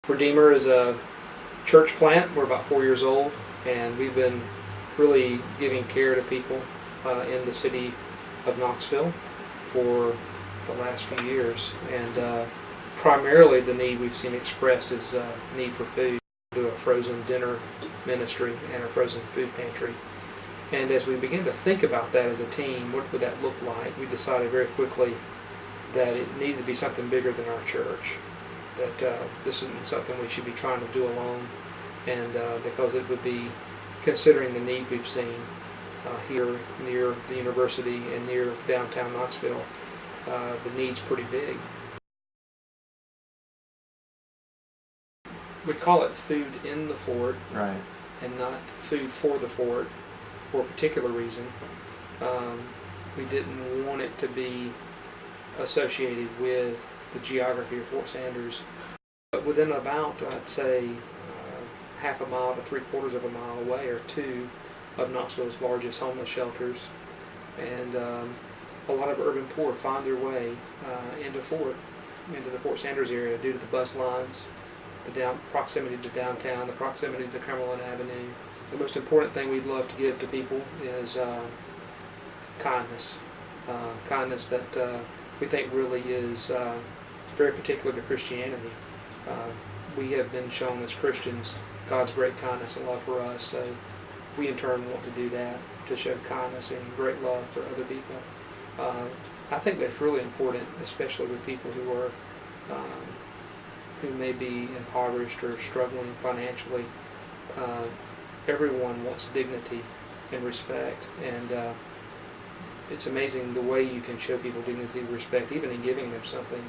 Redeemer is a church plant. We're about 4 years old, and we've been really giving care to people in the city of Knoxville for the last few years. And primarily the need we've seen expressed is need for food. We do a frozen dinner ministry and a frozen food pantry. And as we began to think about that as a team, what would that look like, we decided very quickly that it needed to be something bigger than our church. That this isn't something we should be trying to do alone, and because it would be, considering the need we've seen here near the university and near downtown Knoxville, the need's pretty big. We call it food in the fort, right, and not food for the fort for a particular reason. We didn't want it to be associated with the geography of Fort Sanders. But within about, I'd say, half a mile to 3/4 of a mile away are two of Knoxville's largest homeless shelters. And a lot of urban poor find their way into the Fort Sanders area due to the bus lines, the proximity to downtown, the proximity to Cumberland Avenue. The most important thing we'd love to give to people is kindness. Kindness that we think really is very particular to Christianity. We have been shown as Christians God's great kindness and love for us, so we in turn want to do that, to show kindness and great love for other people. I think that's really important, especially with people who are who may be impoverished or struggling financially. Everyone wants dignity and respect, and it's amazing the way you can show people dignity and respect, even in giving them something.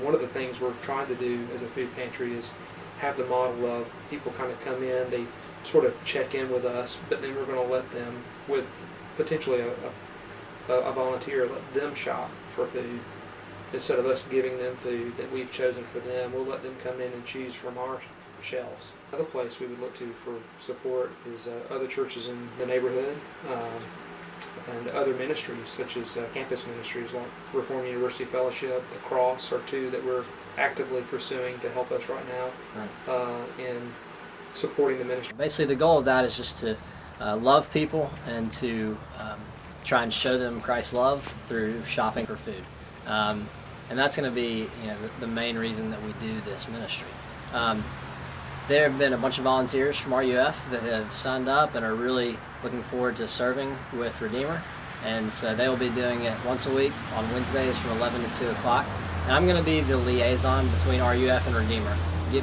One of the things we're trying to do as a food pantry is have the model of people kind of come in, they sort of check in with us, but then we're going to let them, with potentially a volunteer, let them shop for food. Instead of us giving them food that we've chosen for them, we'll let them come in and choose from our shelves. Another place we would look to for support is other churches in the neighborhood. And other ministries, such as campus ministries like Reformed University Fellowship, the Cross, are two that we're actively pursuing to help us right now in supporting the ministry. Basically, the goal of that is just to love people and to try and show them Christ's love through shopping for food. And that's going to be, the main reason that we do this ministry. There have been a bunch of volunteers from RUF that have signed up and are really looking forward to serving with Redeemer. And so they will be doing it once a week on Wednesdays from 11 to 2 o'clock. And I'm going to be the liaison between RUF and Redeemer,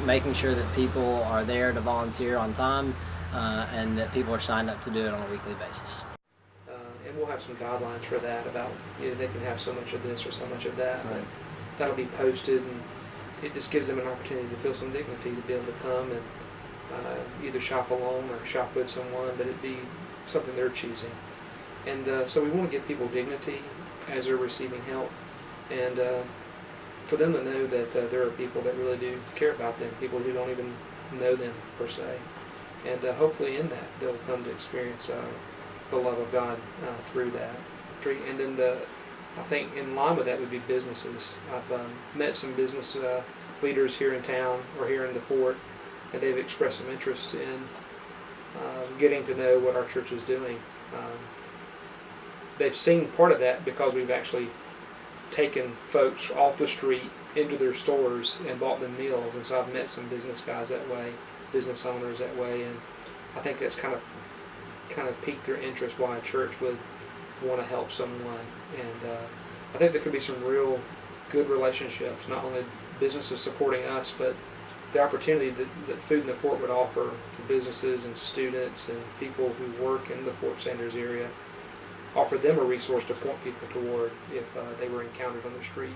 making sure that people are there to volunteer on time and that people are signed up to do it on a weekly basis. And we'll have some guidelines for that about they can have so much of this or so much of that. Right. That'll be posted, and it just gives them an opportunity to feel some dignity to be able to come and either shop alone or shop with someone, but it be something they're choosing. And so we want to give people dignity as they're receiving help, and for them to know that there are people that really do care about them, people who don't even know them per se. And hopefully in that they'll come to experience the love of God through that. And then I think in line with that would be businesses. I've met some business leaders here in town or here in the fort, and they've expressed some interest in getting to know what our church is doing. They've seen part of that because we've actually taken folks off the street into their stores and bought them meals, and so I've met some business guys that way, business owners that way, and I think that's kind of piqued their interest why a church would want to help someone. And I think there could be some real good relationships, not only businesses supporting us, but the opportunity that Food in the Fort would offer to businesses and students and people who work in the Fort Sanders area, offer them a resource to point people toward if they were encountered on the street.